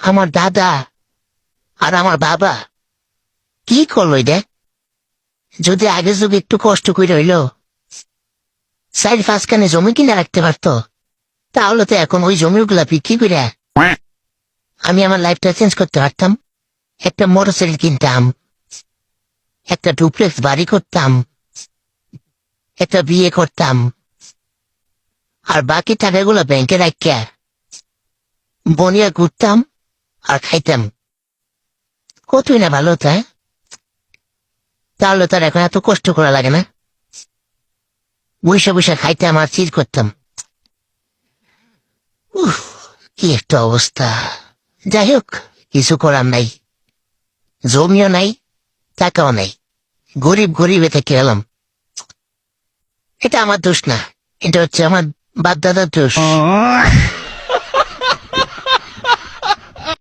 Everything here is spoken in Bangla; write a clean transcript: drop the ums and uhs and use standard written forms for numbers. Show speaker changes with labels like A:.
A: আমার দাদা আর আমার বাবা কি করলো এটা? যদি আগে যুগে একটু কষ্ট করে হইলো 4-5 খানে জমি কিনে রাখতে পারতো, তাহলে তো এখন ওই জমিগুলা বিক্রি করে আমি আমার লাইফটা চেঞ্জ করতে পারতাম। একটা মোটরসাইকেল কিনতাম, একটা ডুপ্লেক্স বাড়ি করতাম, একটা বিয়ে করতাম, আর বাকি টাকাগুলো ব্যাংকে রাখিয়া বনিয়া ঘুরতাম আর খাইতাম। কতই না ভালো হতো, হ্যাঁ? তাহলে তার এখন এত কষ্ট করা লাগে না। বৈশা বৈশা খাইতাম আর চিজ করতাম। উফ, কি একটা অবস্থা। যাই হোক, কিছু করার নাই। জমিও নাই, টাকাও নাই, গরিব গরিবে থেকে এলাম। এটা আমার দোষ না, এটা হচ্ছে আমার বাপ দাদার দোষ।